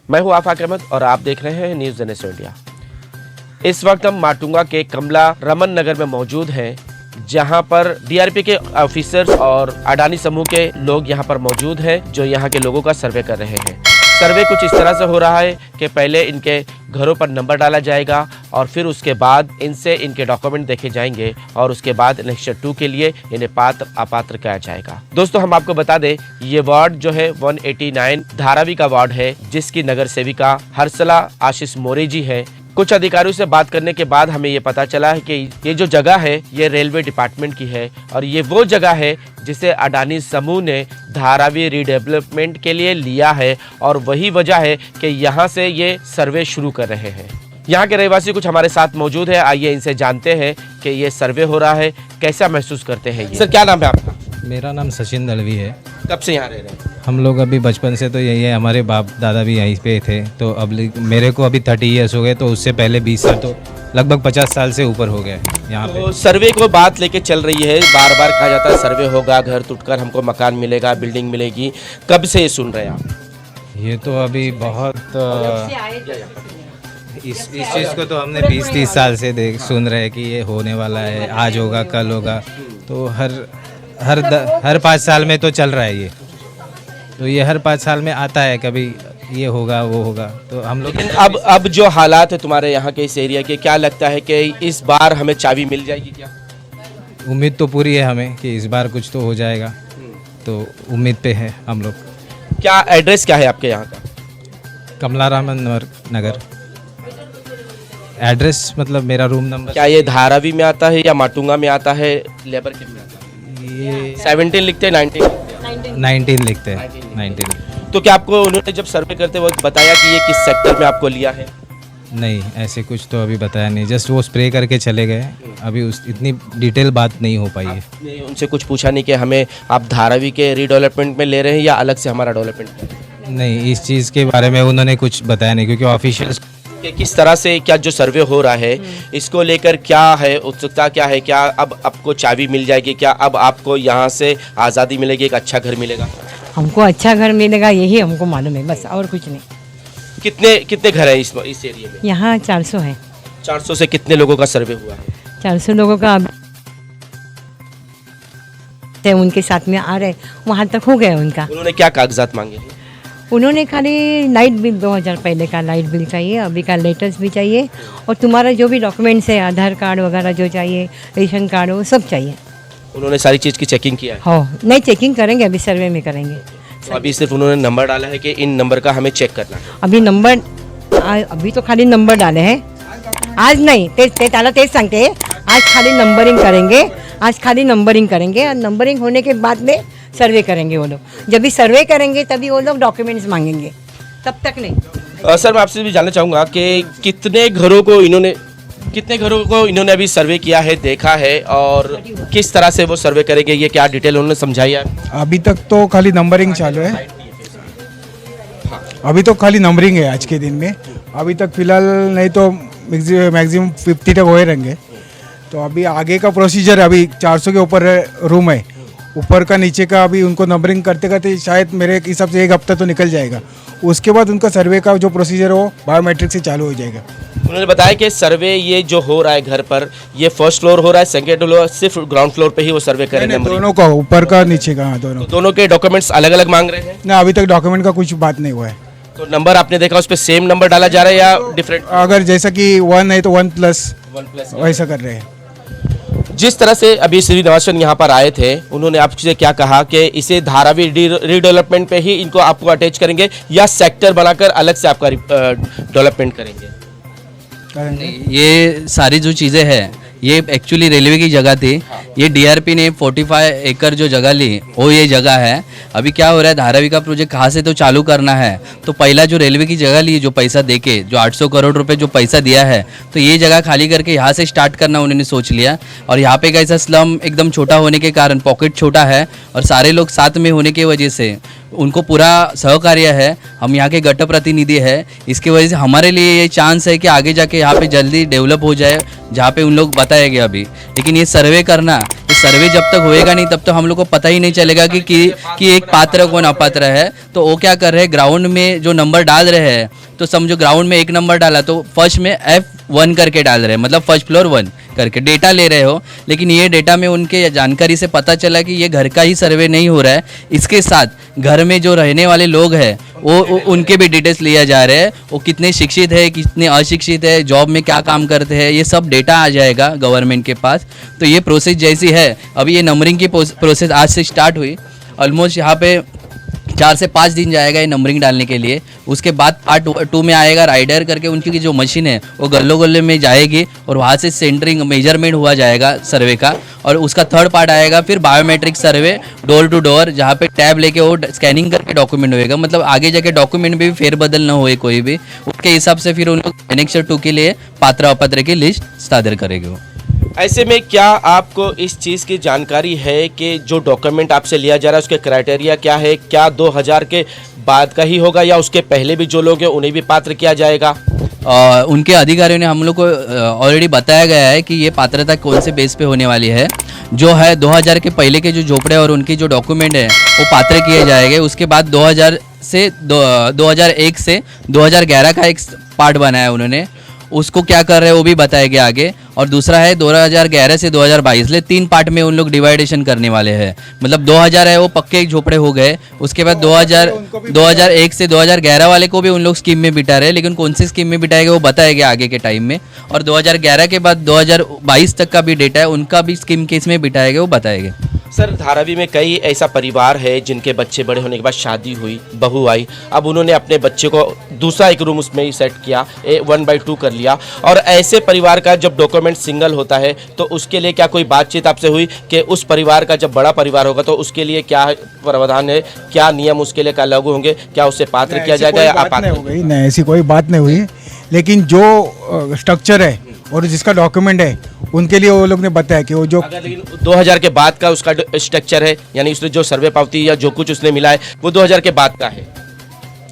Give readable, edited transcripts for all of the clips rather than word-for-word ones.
मैं हूं आफाक अहमद और आप देख रहे हैं न्यूज़ जनरेशन इंडिया। इस वक्त हम माटुंगा के कमला रमन नगर में मौजूद हैं, जहां पर डीआरपी के ऑफिसर्स और अडानी समूह के लोग यहां पर मौजूद हैं, जो यहां के लोगों का सर्वे कर रहे हैं। सर्वे कुछ इस तरह से हो रहा है कि पहले इनके घरों पर नंबर डाला जाएगा और फिर उसके बाद इनसे इनके डॉक्यूमेंट देखे जाएंगे और उसके बाद नेक्स्ट 2 के लिए इन्हें पात्र अपात्र किया जाएगा। दोस्तों, हम आपको बता दें, ये वार्ड जो है 189 धारावी का वार्ड है, जिसकी नगर सेविका हर्षला आशीष मोरे जी है। कुछ अधिकारियों से बात करने के बाद हमें ये पता चला है कि ये जो जगह है ये रेलवे डिपार्टमेंट की है और ये वो जगह है जिसे अडानी समूह ने धारावी रीडेवलपमेंट के लिए लिया है और वही वजह है कि यहाँ से ये सर्वे शुरू कर रहे हैं। यहाँ के रहवासी कुछ हमारे साथ मौजूद है, आइए इनसे जानते हैं कि ये सर्वे हो रहा है, कैसा महसूस करते हैं ये। सर, क्या नाम है आपका? मेरा नाम सचिन दलवी है। कब से यहाँ रह रहे हैं? हम लोग अभी बचपन से तो यही है, हमारे बाप दादा भी यहीं पे थे। तो अब मेरे को अभी 30 ईयर्स हो गए, तो उससे पहले 20 साल, तो लगभग 50 साल से ऊपर हो गया है यहाँ पे। तो सर्वे को बात लेके चल रही है, बार बार कहा जाता है सर्वे होगा, घर टूटकर हमको मकान मिलेगा, बिल्डिंग मिलेगी। कब से ये सुन रहे हैं आप? ये तो अभी बहुत इस चीज़ को तो हमने 20-30 साल से सुन रहे हैं कि ये होने वाला है, आज होगा कल होगा। तो हर 5 साल में तो चल रहा है ये, तो ये हर 5 साल में आता है, कभी ये होगा वो होगा। तो हम लोग अब जो हालात है तुम्हारे यहाँ के इस एरिया के, क्या लगता है कि इस बार हमें चाबी मिल जाएगी क्या? उम्मीद तो पूरी है हमें कि इस बार कुछ तो हो जाएगा, तो उम्मीद पे है हम लोग। क्या एड्रेस क्या है आपके यहाँ का? कमला रमन नगर एड्रेस, मतलब मेरा रूम नंबर। क्या ये धारावी में आता है या माटुंगा में आता है, लेबर किट में आता है? ये 17 लिखते हैं, 19 लिखते हैं 19। तो क्या आपको उन्होंने जब सर्वे करते वक्त बताया कि ये किस सेक्टर में आपको लिया है? नहीं, ऐसे कुछ तो अभी बताया नहीं, जस्ट वो स्प्रे करके चले गए। अभी इतनी डिटेल बात नहीं हो पाई है। उनसे कुछ पूछा नहीं कि हमें आप धारावी के रीडेवलपमेंट में ले रहे हैं या अलग से हमारा डेवलपमेंट? नहीं, इस चीज़ के बारे में उन्होंने कुछ बताया नहीं, क्योंकि ऑफिशियल्स कि किस तरह से क्या जो सर्वे हो रहा है इसको लेकर क्या है उत्सुकता, क्या है, क्या अब आपको चाबी मिल जाएगी, क्या अब आपको यहाँ से आज़ादी मिलेगी, एक अच्छा घर मिलेगा? हमको अच्छा घर मिलेगा, यही हमको मालूम है, बस और कुछ नहीं। कितने घर है इस एरिया में? यहाँ 400 है। 400 से कितने लोगों का सर्वे हुआ है? 400 लोगों का उनके साथ में आ रहे, वहाँ तक हो गया उनका। उन्होंने क्या कागजात मांगे हैं? उन्होंने खाली लाइट बिल 2000 पहले का लाइट बिल चाहिए, अभी का लेटेस्ट भी चाहिए, और तुम्हारा जो भी डॉक्यूमेंट्स है, आधार कार्ड वगैरह जो चाहिए, रेशन कार्ड, वो सब चाहिए। उन्होंने सारी चीज़ की चेकिंग किया है? हो नहीं, चेकिंग करेंगे, अभी सर्वे में करेंगे। तो अभी सिर्फ उन्होंने नंबर डाला है कि इन नंबर का हमें चेक करना है? अभी तो खाली नंबर डाले हैं, आज नहीं, तेज सांगते हैं, आज खाली नंबरिंग करेंगे और नंबरिंग होने के बाद में सर्वे करेंगे वो लोग। जब भी सर्वे करेंगे तभी वो लोग डॉक्यूमेंट्स मांगेंगे, तब तक नहीं। सर, मैं आपसे भी जानना चाहूँगा कि कितने घरों को इन्होंने अभी सर्वे किया है, देखा है, और किस तरह से वो सर्वे करेंगे, ये क्या डिटेल उन्होंने समझाई है? अभी तक तो खाली नंबरिंग चालू है, अभी तो खाली नंबरिंग है आज के दिन में। अभी तक फिलहाल नहीं तो मैक्सिमम 50 तक हो रहेंगे। तो अभी आगे का प्रोसीजर, अभी 400 के ऊपर रूम है, ऊपर का नीचे का, अभी उनको नंबरिंग करते करते शायद मेरे हिसाब से 1 हफ्ता तो निकल जाएगा। उसके बाद उनका सर्वे का जो प्रोसीजर है वो बायोमेट्रिक से चालू हो जाएगा। उन्होंने बताया कि सर्वे ये जो हो रहा है घर पर, ये फर्स्ट फ्लोर हो रहा है, सेकंड फ्लोर, सिर्फ ग्राउंड फ्लोर पे ही वो सर्वे करेंगे? दोनों का, ऊपर का नीचे का, हाँ दोनों के डॉक्यूमेंट्स अलग अलग मांग रहे हैं ना? अभी तक डॉक्यूमेंट का कुछ बात नहीं हुआ है। तो नंबर आपने देखा, उस पर सेम नंबर डाला जा रहा है या डिफरेंट? अगर जैसा कि 1 है तो 1+ वैसा कर रहे हैं। जिस तरह से अभी श्रीनिवासन यहाँ पर आए थे, उन्होंने आपसे क्या कहा कि इसे धारावी रीडेवलपमेंट पे ही इनको आपको अटैच करेंगे या सेक्टर बनाकर अलग से आपका डेवलपमेंट करेंगे? ये सारी जो चीज़ें हैं, ये एक्चुअली रेलवे की जगह थी। ये डीआरपी ने 45 एकड़ जो जगह ली, वो ये जगह है। अभी क्या हो रहा है, धारावी का प्रोजेक्ट कहाँ से तो चालू करना है, तो पहला जो रेलवे की जगह ली, जो पैसा देके, जो 800 करोड़ रुपए जो पैसा दिया है, तो ये जगह खाली करके यहाँ से स्टार्ट करना उन्होंने सोच लिया। और यहाँ पे कैसा स्लम एकदम छोटा होने के कारण, पॉकेट छोटा है और सारे लोग साथ में होने की वजह से उनको पूरा सहकार्य है। हम यहाँ के गट प्रतिनिधि है, इसकी वजह से हमारे लिए ये चांस है कि आगे जाके यहाँ पे जल्दी डेवलप हो जाए, जहाँ पे उन लोग बताए बताएंगे अभी, लेकिन ये सर्वे करना, ये सर्वे जब तक होएगा नहीं तब तक हम लोग को पता ही नहीं चलेगा कि एक पात्र कौन अपात्र है। तो वो क्या कर रहे हैं, ग्राउंड में जो नंबर डाल रहे हैं, तो समझो ग्राउंड में एक नंबर डाला तो फर्स्ट में F1 करके डाल रहे हैं, मतलब फर्स्ट फ्लोर 1 करके डेटा ले रहे हो, लेकिन ये डेटा में उनके जानकारी से पता चला कि ये घर का ही सर्वे नहीं हो रहा है, इसके साथ घर में जो रहने वाले लोग हैं वो उनके भी डिटेल्स लिया जा रहे हैं, वो कितने शिक्षित है, कितने अशिक्षित है, जॉब में क्या काम करते हैं, ये सब डेटा आ जाएगा गवर्नमेंट के पास। तो ये प्रोसेस जैसी है, अभी ये नंबरिंग की प्रोसेस आज से स्टार्ट हुई, ऑलमोस्ट यहाँ पे 4 से 5 दिन जाएगा ये नंबरिंग डालने के लिए। उसके बाद पार्ट 2 में आएगा राइडर करके, उनकी जो मशीन है वो गल्लो गल्ले में जाएगी और वहाँ से सेंटरिंग मेजरमेंट हुआ जाएगा सर्वे का, और उसका थर्ड पार्ट आएगा फिर biometric survey door to door, जहाँ पे टैब लेके वो स्कैनिंग करके डॉक्यूमेंट होएगा, मतलब आगे जाके डॉक्यूमेंट में भी फेरबदल ना होए कोई भी, उसके हिसाब से फिर उन लोग एनेक्सर 2 के लिए पात्र अपात्र की लिस्ट सादर करेंगे वो। ऐसे में क्या आपको इस चीज़ की जानकारी है कि जो डॉक्यूमेंट आपसे लिया जा रहा है उसके क्राइटेरिया क्या है? क्या 2000 के बाद का ही होगा या उसके पहले भी जो लोग हैं उन्हें भी पात्र किया जाएगा? उनके अधिकारियों ने हम लोग को ऑलरेडी बताया गया है कि ये पात्रता कौन से बेस पे होने वाली है। जो है 2000 के पहले के जो झोपड़े और उनकी जो डॉक्यूमेंट है वो पात्र किए जाएंगे। उसके बाद 2001 से 2011 का एक पार्ट बनाया उन्होंने, उसको क्या कर रहे हैं वो भी बताएंगे आगे। और दूसरा है 2011 से 2022, ले 3 पार्ट में उन लोग डिवाइडेशन करने वाले हैं, मतलब 2000 है वो पक्के झोपड़े हो गए। उसके बाद 2001 से 2011 वाले को भी उन लोग स्कीम में बिठा रहे हैं, लेकिन कौन सी स्कीम में बिठाएंगे वो बताएंगे आगे के टाइम में। और 2011 के बाद 2022 तक का भी डेटा है, उनका भी स्कीम किस में बिठाएंगे वो बताएंगे। सर, धारावी में कई ऐसा परिवार है जिनके बच्चे बड़े होने के बाद शादी हुई, बहू आई, अब उन्होंने अपने बच्चे को दूसरा एक रूम उसमें ही सेट किया, 1/2 कर लिया, और ऐसे परिवार का जब डॉक्यूमेंट सिंगल होता है तो उसके लिए क्या कोई बातचीत आपसे हुई कि उस परिवार का जब बड़ा परिवार होगा तो उसके लिए क्या प्रावधान है, क्या नियम उसके लिए क्या लागू होंगे, क्या उससे पात्र किया जाएगा या अपात्र? नहीं, ऐसी कोई बात नहीं हुई, लेकिन जो स्ट्रक्चर है और जिसका डॉक्यूमेंट है उनके लिए वो लोग ने बताया कि वो जो अगर लेकिन 2000 के बाद का उसका स्ट्रक्चर है, यानी उसने जो सर्वे पावती या जो कुछ उसने मिला है वो 2000 के बाद का है।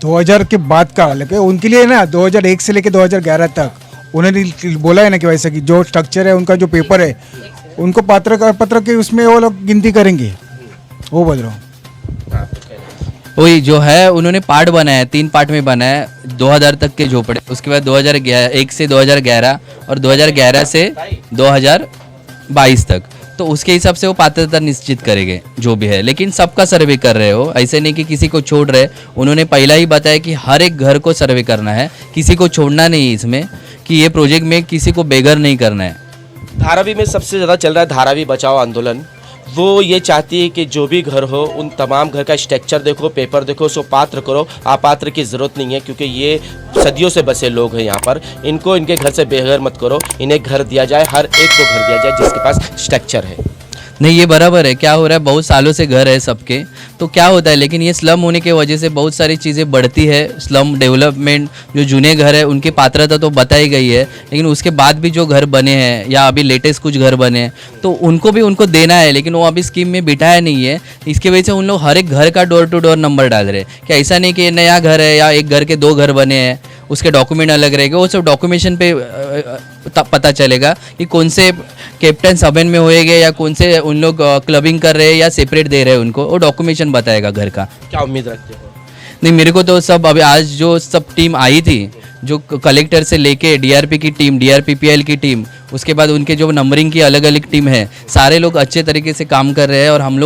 2000 के बाद का, लेकिन उनके लिए ना 2001 से लेकर 2011 तक उन्होंने बोला है ना कि वैसा कि जो स्ट्रक्चर है उनका जो पेपर है उनको पत्र के उसमें वो लोग गिनती करेंगे, वो बोल रहा हूँ। वही जो है उन्होंने पार्ट बनाया है, 3 पार्ट में बनाया है 2000 तक के झोपड़े, उसके बाद 2001 से 2011 और 2011 से 2022 तक, तो उसके हिसाब से वो पात्रता निश्चित करेंगे जो भी है। लेकिन सबका सर्वे कर रहे हो, ऐसे नहीं कि किसी को छोड़ रहे। उन्होंने पहला ही बताया कि हर एक घर को सर्वे करना है, किसी को छोड़ना नहीं है इसमें, कि ये प्रोजेक्ट में किसी को बेघर नहीं करना है। धारावी में सबसे ज़्यादा चल रहा है धारावी बचाओ आंदोलन। वो ये चाहती है कि जो भी घर हो उन तमाम घर का स्ट्रक्चर देखो, पेपर देखो, उसको पात्र करो। अपात्र की ज़रूरत नहीं है, क्योंकि ये सदियों से बसे लोग हैं यहाँ पर। इनको इनके घर से बेघर मत करो, इन्हें घर दिया जाए, हर एक को घर दिया जाए जिसके पास स्ट्रक्चर है। नहीं, ये बराबर है। क्या हो रहा है, बहुत सालों से घर है सबके, तो क्या होता है, लेकिन ये स्लम होने की वजह से बहुत सारी चीज़ें बढ़ती है। स्लम डेवलपमेंट, जो जूने घर है उनकी पात्रता तो बताई गई है, लेकिन उसके बाद भी जो घर बने हैं या अभी लेटेस्ट कुछ घर बने हैं तो उनको देना है, लेकिन वो अभी स्कीम में बिठाया नहीं है। इसकी वजह से उन लोग हर एक घर का डोर टू डोर नंबर डाल रहे हैं। क्या ऐसा नहीं कि नया घर है या एक घर के 2 घर बने हैं उसके डॉक्यूमेंट अलग रहेंगे, वो सब डॉक्यूमेंटेशन पे पता चलेगा कि कौन से कैप्टन सबन में होएंगे या कौन से उन लोग क्लबिंग कर रहे हैं या सेपरेट दे रहे हैं उनको, वो डॉक्यूमेंटेशन बताएगा घर का। क्या उम्मीद रखते हो? नहीं, मेरे को तो सब अभी आज जो सब टीम आई थी, जो कलेक्टर से लेके डीआरपी की टीम, डीआरपीपीएल की टीम, उसके बाद उनके जो नंबरिंग की अलग अलग टीम है, सारे लोग अच्छे तरीके से काम कर रहे हैं। और हम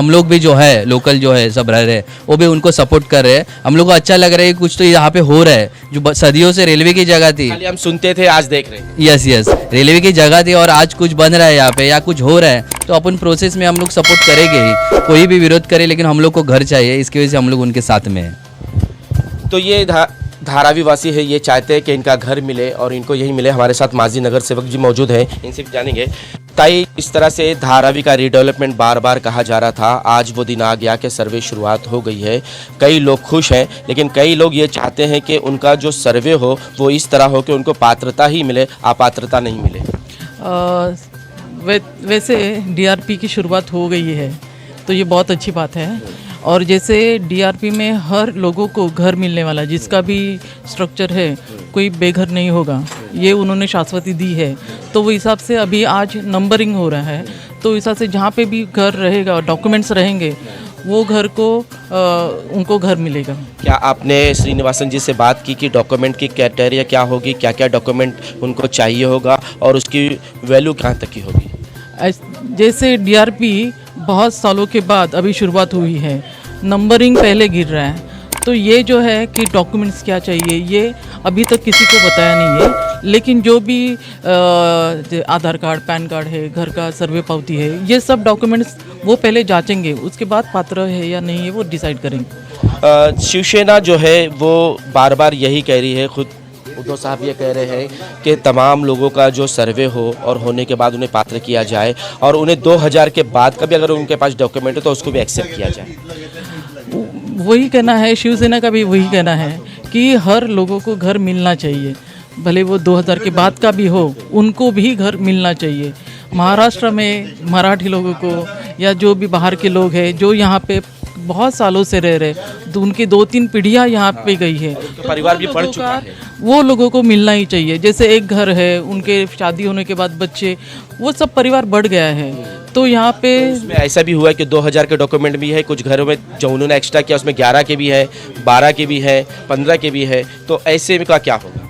लोग भी जो है लोकल जो है सब रह रहे हैं, वो भी उनको सपोर्ट कर रहे हैं। हम लोग को अच्छा लग रहा है कि कुछ तो यहाँ पे हो रहा है, जो सदियों से रेलवे की जगह थी, खाली हम सुनते थे, आज देख रहे हैं। यस, रेलवे की जगह थी और आज कुछ बन रहा है यहाँ पे या कुछ हो रहा है, तो अपन प्रोसेस में हम लोग सपोर्ट करेंगे ही। कोई भी विरोध करे, लेकिन हम लोग को घर चाहिए, इसकी वजह से हम लोग उनके साथ में हैं। तो ये धारावी वासी है, ये चाहते हैं कि इनका घर मिले और इनको यही मिले। हमारे साथ माजी नगर सेवक जी मौजूद हैं, इनसे भी जानेंगे। ताई, इस तरह से धारावी का रीडेवलपमेंट बार बार कहा जा रहा था, आज वो दिन आ गया कि सर्वे शुरुआत हो गई है। कई लोग खुश हैं, लेकिन कई लोग ये चाहते हैं कि उनका जो सर्वे हो वो इस तरह हो कि उनको पात्रता ही मिले, अपात्रता नहीं मिले। वैसे डीआरपी की शुरुआत हो गई है तो ये बहुत अच्छी बात है। और जैसे डीआरपी में हर लोगों को घर मिलने वाला, जिसका भी स्ट्रक्चर है, कोई बेघर नहीं होगा, ये उन्होंने शाश्वती दी है। तो वो हिसाब से अभी आज नंबरिंग हो रहा है, तो हिसाब से जहाँ पे भी घर रहेगा, डॉक्यूमेंट्स रहेंगे, वो घर को उनको घर मिलेगा। क्या आपने श्रीनिवासन जी से बात की कि डॉक्यूमेंट की क्राइटेरिया क्या होगी, क्या क्या डॉक्यूमेंट उनको चाहिए होगा और उसकी वैल्यू कहाँ तक की होगी? जैसे डीआरपी बहुत सालों के बाद अभी शुरुआत हुई है, नंबरिंग पहले गिर रहा है, तो ये जो है कि डॉक्यूमेंट्स क्या चाहिए ये अभी तक किसी को बताया नहीं है। लेकिन जो भी आधार कार्ड, पैन कार्ड है, घर का सर्वे पावती है, ये सब डॉक्यूमेंट्स वो पहले जांचेंगे, उसके बाद पात्र है या नहीं है वो डिसाइड करेंगे। शिवसेना जो है वो बार बार यही कह रही है, खुद उद्धव साहब ये कह रहे हैं कि तमाम लोगों का जो सर्वे हो और होने के बाद उन्हें पात्र किया जाए और उन्हें 2000 के बाद का भी अगर उनके पास डॉक्यूमेंट हो तो उसको भी एक्सेप्ट किया जाए। वही कहना है, शिवसेना का भी वही कहना है कि हर लोगों को घर मिलना चाहिए, भले वो 2000 के बाद का भी हो, उनको भी घर मिलना चाहिए। महाराष्ट्र में मराठी लोगों को या जो भी बाहर के लोग हैं जो यहाँ पे बहुत सालों से रह रहे, तो उनकी 2-3 पीढ़ियाँ यहाँ पे गई है, तो परिवार भी बढ़ चुका है, वो लोगों को मिलना ही चाहिए। जैसे एक घर है, उनके शादी होने के बाद बच्चे, वो सब परिवार बढ़ गया है, तो यहाँ पे उसमें ऐसा भी हुआ है कि 2000 के डॉक्यूमेंट भी है, कुछ घरों में जो उन्होंने एक्स्ट्रा किया उसमें 11 के भी है, 12 के भी है, 15 के भी है, तो ऐसे में क्या होगा?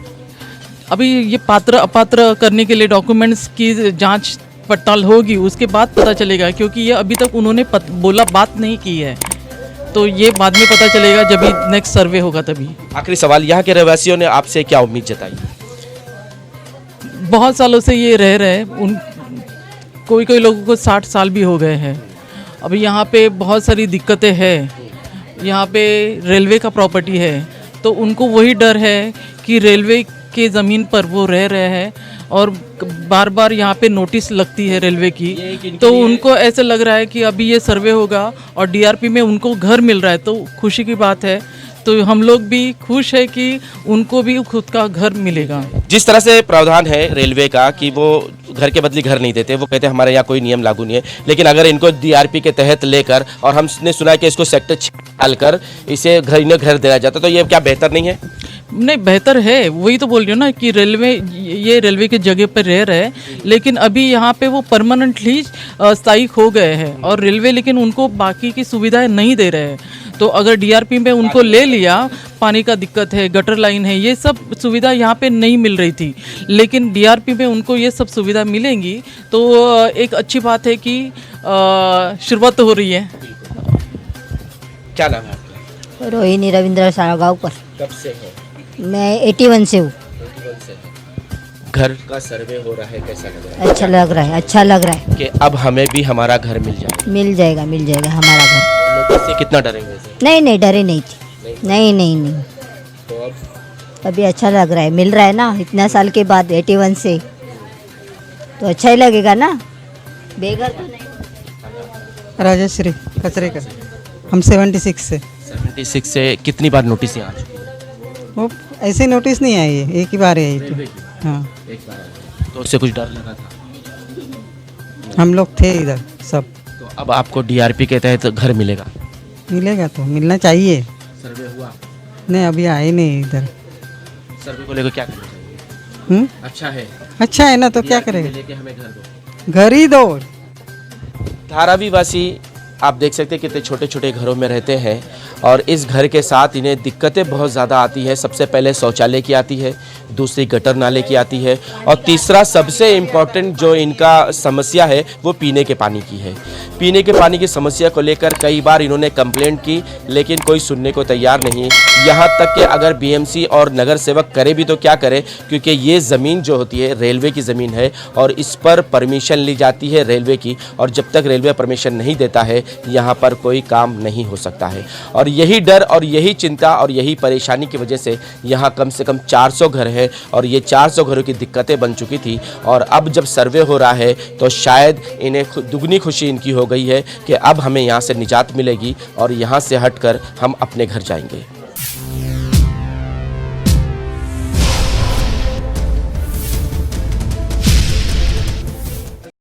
अभी ये पात्र अपात्र करने के लिए डॉक्यूमेंट्स की जांच पड़ताल होगी, उसके बाद पता चलेगा, क्योंकि ये अभी तक उन्होंने बात नहीं की है, तो ये बाद में पता चलेगा जब भी नेक्स्ट सर्वे होगा तभी। आखिरी सवाल, यहाँ के रहवासियों ने आपसे क्या उम्मीद जताई? बहुत सालों से ये रह रहे हैं, कोई लोगों को 60 साल भी हो गए हैं। अभी यहाँ पे बहुत सारी दिक्कतें हैं, यहाँ पे रेलवे का प्रॉपर्टी है, तो उनको वही डर है कि रेलवे के ज़मीन पर वो रह रहे हैं और बार बार यहाँ पे नोटिस लगती है रेलवे की, तो उनको ऐसे लग रहा है कि अभी ये सर्वे होगा और डीआरपी में उनको घर मिल रहा है, तो खुशी की बात है। तो हम लोग भी खुश है कि उनको भी खुद का घर मिलेगा। जिस तरह से प्रावधान है रेलवे का कि वो घर के बदले घर नहीं देते, वो कहते हैं हमारे यहाँ कोई नियम लागू नहीं है, लेकिन अगर इनको डीआरपी के तहत लेकर और हमने सुना है कि इसको सेक्टर 6 डालकर इसे इन्हें घर दिया जाता, तो ये क्या बेहतर नहीं है? नहीं, बेहतर है, वही तो बोल रही हूँ ना कि ये रेलवे के जगह पर रह रहे हैं, लेकिन अभी यहाँ पे वो परमानेंटली स्थायी हो गए हैं और रेलवे लेकिन उनको बाकी की सुविधाएं नहीं दे रहे हैं। तो अगर डीआरपी में उनको ले लिया, पानी का दिक्कत है, गटर लाइन है, ये सब सुविधा यहाँ पे नहीं मिल रही थी, लेकिन डीआरपी में उनको ये सब सुविधा मिलेंगी, तो एक अच्छी बात है कि शुरुआत हो रही है। क्या नाम है आपका? रोहिणी रविंद्र साळगावकर। कब से है? मैं 81 से हूँ। घर का सर्वे हो रहा है, कैसा लग रहा है? अच्छा लग रहा है, अच्छा लग रहा है। कि अब हमें भी हमारा घर मिल जाए। मिल जाएगा हमारा घर। लोग इससे कितना डरेंगे? नहीं डरे नहीं थी, नहीं। तो अब अभी अच्छा लग रहा है, मिल रहा है ना इतना साल के बाद 81 से, तो अच्छा ही लगेगा ना। बेघर तो नहीं। राजश्री कचरेकर, हम 76 से। 76 से कितनी बार नोटिस यहाँ आ चुकी है? वो ऐसे नोटिस नहीं आई है, एक ही बार आई थी। हाँ, एक बार आई। तो उससे कुछ डर लगा था? हम लोग थे इधर सब। तो अब आपको डीआरपी के तहत घर मिलेगा? मिलेगा तो मिलना चाहिए। सर्वे हुआ? नहीं, अभी आए नहीं इधर। सर्वे को लेकर क्या करना चाहिए? अच्छा है, अच्छा है ना, तो क्या DRP करेगा? लेके हमें घर दो। घर ही दो। धारावी वासी आप देख सकते हैं कितने छोटे छोटे घरों में रहते हैं और इस घर के साथ इन्हें दिक्कतें बहुत ज़्यादा आती है। सबसे पहले शौचालय की आती है, दूसरी गटर नाले की आती है और तीसरा सबसे इम्पोर्टेंट जो इनका समस्या है वो पीने के पानी की है। पीने के पानी की समस्या को लेकर कई बार इन्होंने कंप्लेंट की, लेकिन कोई सुनने को तैयार नहीं। यहाँ तक कि अगर बीएमसी और नगर सेवक करे भी तो क्या करे, क्योंकि ये ज़मीन जो होती है रेलवे की ज़मीन है और इस पर परमिशन ली जाती है रेलवे की, और जब तक रेलवे परमिशन नहीं देता है यहाँ पर कोई काम नहीं हो सकता है। और यही डर और यही चिंता और यही परेशानी की वजह से यहाँ कम से कम 400 घर है और ये 400 घरों की दिक्कतें बन चुकी थी। और अब जब सर्वे हो रहा है तो शायद इन्हें दुगनी खुशी इनकी हो गई है कि अब हमें यहाँ से निजात मिलेगी और यहाँ से हटकर हम अपने घर जाएंगे।